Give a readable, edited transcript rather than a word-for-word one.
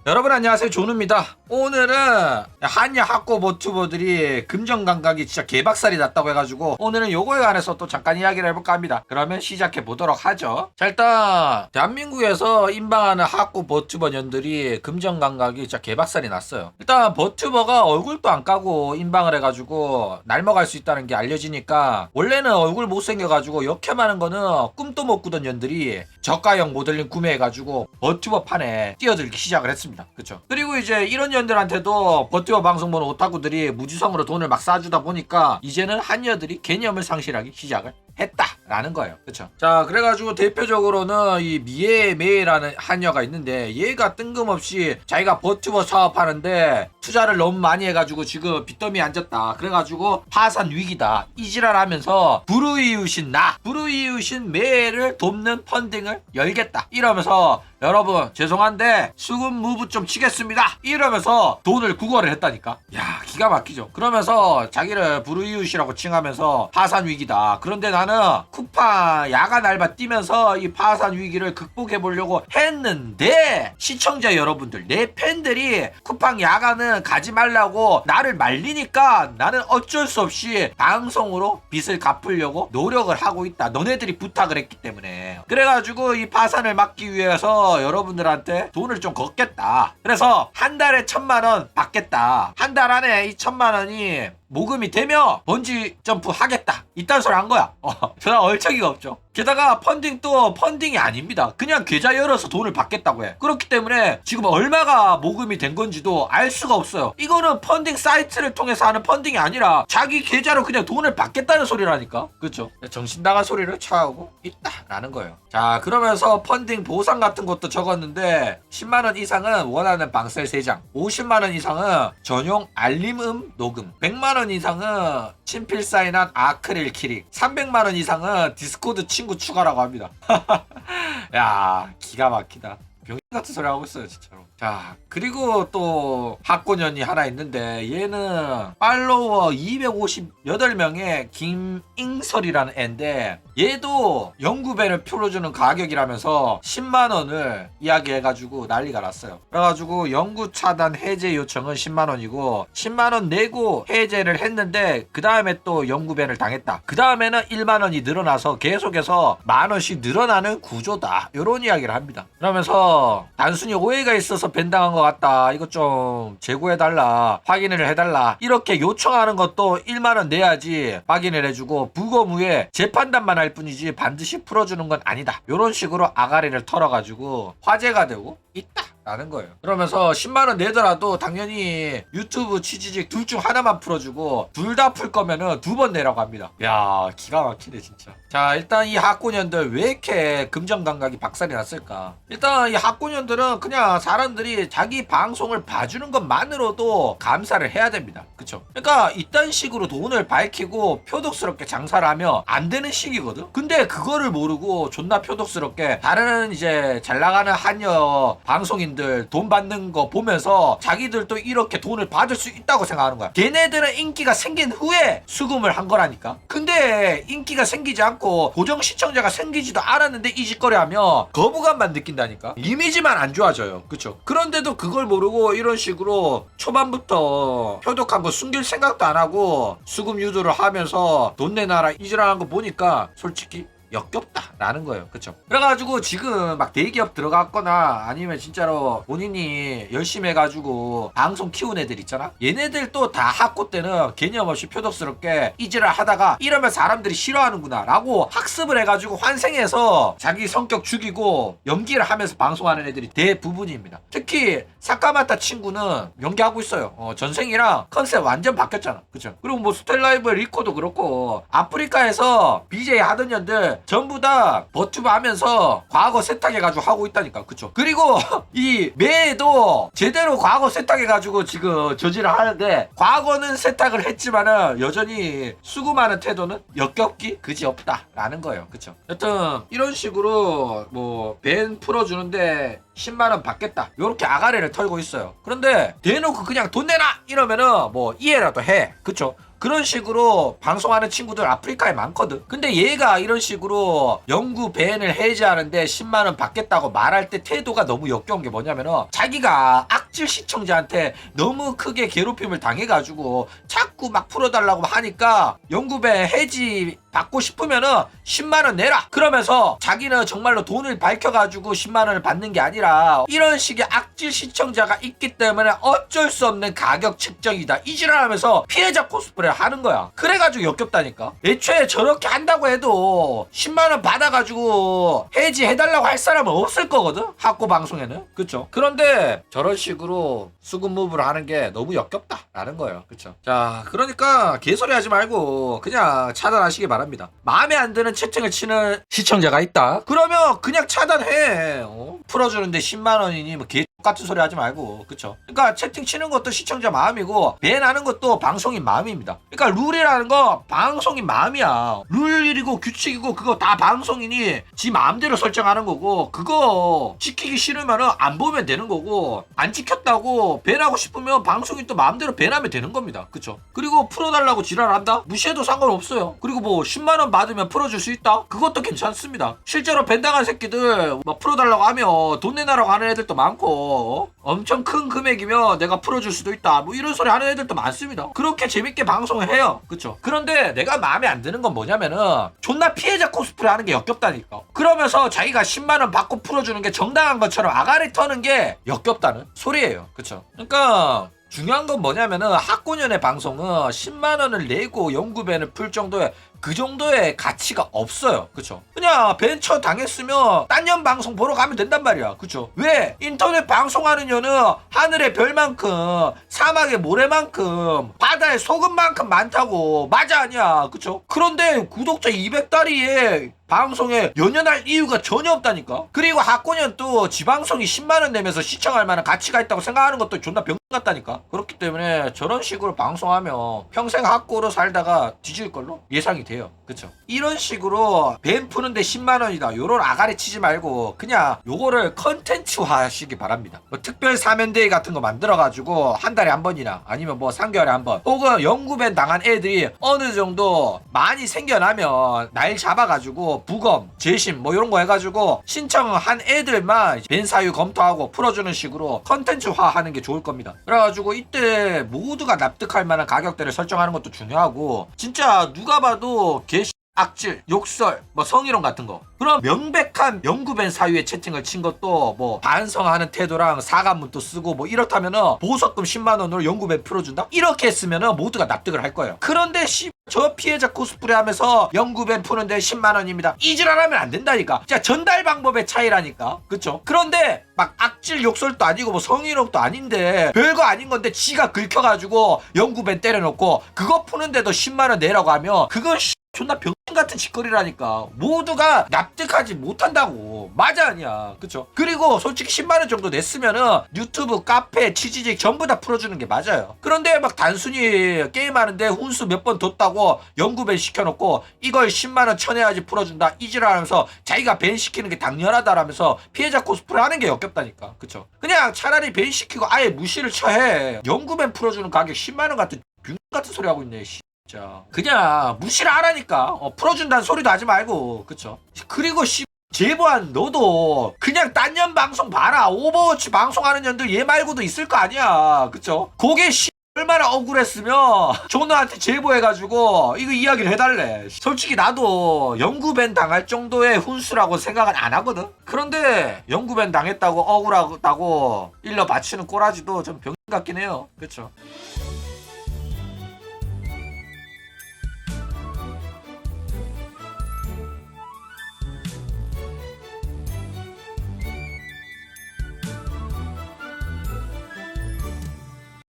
여러분 안녕하세요, 존우입니다. 오늘은 한야 학고 버튜버들이 금전 감각이 진짜 개박살이 났다고 해가지고 오늘은 요거에 관해서 또 잠깐 이야기를 해볼까 합니다. 그러면 시작해 보도록 하죠. 자, 일단 대한민국에서 인방하는 학고 버튜버 년들이 금전 감각이 진짜 개박살이 났어요. 일단 버튜버가 얼굴도 안 까고 인방을 해가지고 날먹을 수 있다는 게 알려지니까 원래는 얼굴 못생겨가지고 역캠하는 거는 꿈도 못 꾸던 년들이 저가형 모델링 구매해가지고 버튜버 판에 뛰어들기 시작을 했습니다. 그쵸? 그리고 이제 이런 년들한테도 버튜버 방송 보는 오타쿠들이 무지성으로 돈을 막 싸주다 보니까 이제는 한여들이 개념을 상실하기 시작을 했다라는 거예요. 그쵸? 자, 그래가지고 대표적으로는 이 미에메이라는 한여가 있는데 얘가 뜬금없이 자기가 버튜버 사업하는데 투자를 너무 많이 해가지고 지금 빚더미에 앉았다. 그래가지고 파산 위기다. 이지랄 하면서 불우이웃인 불우이웃인 메이를 돕는 펀딩을 열겠다. 이러면서 여러분 죄송한데 수급 무브 좀 치겠습니다. 이러면서 돈을 구걸을 했다니까. 야, 기가 막히죠. 그러면서 자기를 불우이웃이라고 칭하면서 파산 위기다. 그런데 나는 쿠팡 야간 알바 뛰면서 이 파산 위기를 극복해 보려고 했는데 시청자 여러분들, 내 팬들이 쿠팡 야간은 가지 말라고 나를 말리니까 나는 어쩔 수 없이 방송으로 빚을 갚으려고 노력을 하고 있다. 너네들이 부탁을 했기 때문에. 그래가지고 이 파산을 막기 위해서 여러분들한테 돈을 좀 걷겠다. 그래서 한 달에 1,000만원 받겠다. 한 달 안에 이 1,000만원이 모금이 되면 번지 점프 하겠다. 이딴 소리 한 거야. 전화 얼척이가 없죠. 게다가 펀딩도 펀딩이 아닙니다. 그냥 계좌 열어서 돈을 받겠다고 해. 그렇기 때문에 지금 얼마가 모금이 된 건지도 알 수가 없어요. 이거는 펀딩 사이트를 통해서 하는 펀딩이 아니라 자기 계좌로 그냥 돈을 받겠다는 소리라니까. 그렇죠? 정신 나간 소리를 취하고 있다라는 거예요. 자, 그러면서 펀딩 보상 같은 것도 적었는데 10만원 이상은 원하는 방셀 3장, 50만원 이상은 전용 알림음 녹음, 100만원 이상은 친필 사인한 아크릴 키링, 300만원 이상은 디스코드 친구 추가라고 합니다. 야, 기가 막히다. 병신 같은 소리 하고 있어요, 진짜로. 자, 그리고 또 학고년이 하나 있는데 얘는 팔로워 258명의 김잉설이라는 애인데 얘도 연구배를 풀어주는 가격이라면서 10만원을 이야기해가지고 난리가 났어요. 그래가지고 연구 차단 해제 요청은 10만원이고 10만원 내고 해제를 했는데 그 다음에 또 연구배를 당했다. 그 다음에는 1만원이 늘어나서 계속해서 만원씩 늘어나는 구조다. 이런 이야기를 합니다. 그러면서 단순히 오해가 있어서 밴당한 것 같다. 이거 좀 재고해달라. 확인을 해달라. 이렇게 요청하는 것도 1만원 내야지 확인을 해주고 부검 후에 재판단만 할 뿐이지 반드시 풀어주는 건 아니다. 이런 식으로 아가리를 털어가지고 화제가 되고 있다 라는 거예요. 그러면서 10만원 내더라도 당연히 유튜브 취지직 둘 중 하나만 풀어주고 둘 다 풀 거면은 2번 내라고 합니다. 야, 기가 막히네 진짜. 자, 일단 이 학고년들 왜 이렇게 금전 감각이 박살이 났을까? 일단 이 학고년들은 그냥 사람들이 자기 방송을 봐주는 것만으로도 감사를 해야 됩니다. 그쵸? 그러니까 이딴 식으로 돈을 밝히고 표독스럽게 장사를 하면 안 되는 시기거든? 근데 그거를 모르고 존나 표독스럽게 다른 이제 잘 나가는 한여 방송인들 돈 받는 거 보면서 자기들도 이렇게 돈을 받을 수 있다고 생각하는 거야. 걔네들은 인기가 생긴 후에 수금을 한 거라니까. 근데 인기가 생기지 않고 고정 시청자가 생기지도 않았는데 이 짓거리 하면 거부감만 느낀다니까. 이미지만 안 좋아져요. 그쵸? 그런데도 그걸 모르고 이런 식으로 초반부터 표독한 거 숨길 생각도 안 하고 수금 유도를 하면서 돈 내놔라 이지랄한 거 보니까 솔직히 역겹다라는 거예요. 그쵸? 그래가지고 지금 막 대기업 들어갔거나 아니면 진짜로 본인이 열심히 해가지고 방송 키운 애들 있잖아? 얘네들 또 다 학고 때는 개념 없이 표독스럽게 이지랄 하다가 이러면 사람들이 싫어하는구나 라고 학습을 해가지고 환생해서 자기 성격 죽이고 연기를 하면서 방송하는 애들이 대부분입니다. 특히 사카마타 친구는 연기하고 있어요. 전생이랑 컨셉 완전 바뀌었잖아. 그쵸? 그리고 뭐 스텔라이브 리코도 그렇고 아프리카에서 BJ 하던 년들 전부 다 버튜브 하면서 과거 세탁해가지고 하고 있다니까. 그쵸? 그리고 이 매도 제대로 과거 세탁해가지고 지금 저지를 하는데 과거는 세탁을 했지만은 여전히 수금하는 태도는 역겹기 그지없다 라는 거예요. 그쵸? 여튼 이런 식으로 뭐 밴 풀어주는데 10만원 받겠다 요렇게 아가리를 털고 있어요. 그런데 대놓고 그냥 돈 내놔 이러면은 뭐 이해라도 해. 그쵸? 그런 식으로 방송하는 친구들 아프리카에 많거든. 근데 얘가 이런 식으로 영구 밴을 해제하는데 10만원 받겠다고 말할 때 태도가 너무 역겨운 게 뭐냐면은 자기가 악질 시청자한테 너무 크게 괴롭힘을 당해가지고 자꾸 막 풀어달라고 하니까 연구배 해지 받고 싶으면은 10만원 내라 그러면서 자기는 정말로 돈을 밝혀가지고 10만원을 받는 게 아니라 이런 식의 악질 시청자가 있기 때문에 어쩔 수 없는 가격 측정이다 이지랄하면서 피해자 코스프레를 하는 거야. 그래가지고 역겹다니까. 애초에 저렇게 한다고 해도 10만원 받아가지고 해지해달라고 할 사람은 없을 거거든 학고 방송에는. 그쵸? 그런데 저런 식으로 수금 무브를 하는 게 너무 역겹다 라는 거예요. 그쵸? 자, 그러니까 개소리 하지 말고 그냥 차단하시기 바랍니다. 마음에 안 드는 채팅을 치는 시청자가 있다 그러면 그냥 차단해. 풀어주는데 10만원이니 뭐 개 같은 소리 하지 말고. 그쵸? 그러니까 채팅 치는 것도 시청자 마음이고 밴하는 것도 방송인 마음입니다. 그러니까 룰이라는 거 방송인 마음이야. 룰이고 규칙이고 그거 다 방송인이 지 마음대로 설정하는 거고 그거 지키기 싫으면 안 보면 되는 거고 안 지켰다고 밴하고 싶으면 방송인 또 마음대로 밴하면 되는 겁니다. 그쵸? 그리고 풀어달라고 지랄한다? 무시해도 상관없어요. 그리고 뭐 10만원 받으면 풀어줄 수 있다? 그것도 괜찮습니다. 실제로 밴당한 새끼들 뭐 풀어달라고 하면 돈 내놔라고 하는 애들도 많고 엄청 큰 금액이면 내가 풀어줄 수도 있다 뭐 이런 소리 하는 애들도 많습니다. 그렇게 재밌게 방송을 해요. 그쵸? 그런데 내가 마음에 안 드는 건 뭐냐면은 존나 피해자 코스프레 하는 게 역겹다니까. 그러면서 자기가 10만원 받고 풀어주는 게 정당한 것처럼 아가리 터는 게 역겹다는 소리예요. 그쵸? 그러니까 중요한 건 뭐냐면은 학고년의 방송은 10만원을 내고 연구밴을 풀 정도의 그 정도의 가치가 없어요. 그쵸? 그냥 벤처 당했으면 딴 년 방송 보러 가면 된단 말이야. 그쵸? 왜? 인터넷 방송하는 년은 하늘의 별만큼 사막의 모래만큼 바다의 소금만큼 많다고. 맞아 아니야. 그쵸? 그런데 구독자 200다리에 방송에 연연할 이유가 전혀 없다니까. 그리고 학고년 또 지방송이 10만원 내면서 시청할 만한 가치가 있다고 생각하는 것도 존나 병 같다니까. 그렇기 때문에 저런 식으로 방송하면 평생 학고로 살다가 뒤질걸로 예상이 돼요. 그쵸? 이런 식으로 밴 푸는데 10만원이다 요런 아가리 치지 말고 그냥 요거를 컨텐츠화 하시기 바랍니다. 뭐 특별 사면대회 같은 거 만들어가지고 한 달에 한 번이나 아니면 뭐 3개월에 한 번 혹은 연구밴 당한 애들이 어느 정도 많이 생겨나면 날 잡아가지고 부검, 재심 뭐 이런 거 해가지고 신청한 애들만 밴 사유 검토하고 풀어주는 식으로 컨텐츠화 하는 게 좋을 겁니다. 그래가지고 이때 모두가 납득할 만한 가격대를 설정하는 것도 중요하고 진짜 누가 봐도 악질, 욕설, 뭐 성희롱 같은 거 그럼 명백한 연구밴 사유에 채팅을 친 것도 뭐 반성하는 태도랑 사과문도 쓰고 뭐 이렇다면은 보석금 10만원으로 연구밴 풀어준다? 이렇게 했으면은 모두가 납득을 할 거예요. 그런데 저 피해자 코스프레 하면서 연구밴 푸는데 10만원입니다 이질하면 안 된다니까. 진짜 전달 방법의 차이라니까. 그쵸? 그런데 막 악질 욕설도 아니고 뭐 성희롱도 아닌데 별거 아닌 건데 지가 긁혀가지고 연구밴 때려놓고 그거 푸는데도 10만원 내라고 하면 그건 존나 병신 같은 짓거리라니까. 모두가 납득하지 못한다고. 맞아 아니야. 그쵸? 그리고 솔직히 10만원 정도 냈으면은 유튜브, 카페, 취지직 전부 다 풀어주는 게 맞아요. 그런데 막 단순히 게임하는데 훈수 몇 번 뒀다고 연구밴 시켜놓고 이걸 10만원 쳐내야지 풀어준다 이지랄하면서 자기가 밴 시키는 게 당연하다라면서 피해자 코스프레 하는 게 역겹다니까. 그쵸? 그냥 차라리 밴 시키고 아예 무시를 쳐해. 연구밴 풀어주는 가격 10만원 같은 병신 같은 소리 하고 있네. 자, 그냥 무시를 하라니까. 풀어준다는 소리도 하지 말고. 그쵸? 그리고 제보한 너도 그냥 딴 년 방송 봐라. 오버워치 방송하는 년들 얘 말고도 있을 거 아니야. 그쵸? 그게 얼마나 억울했으면 존나한테 제보해가지고 이거 이야기를 해달래. 솔직히 나도 연구밴 당할 정도의 훈수라고 생각은 안 하거든. 그런데 연구밴 당했다고 억울하다고 일러 바치는 꼬라지도 좀 병 같긴 해요. 그쵸?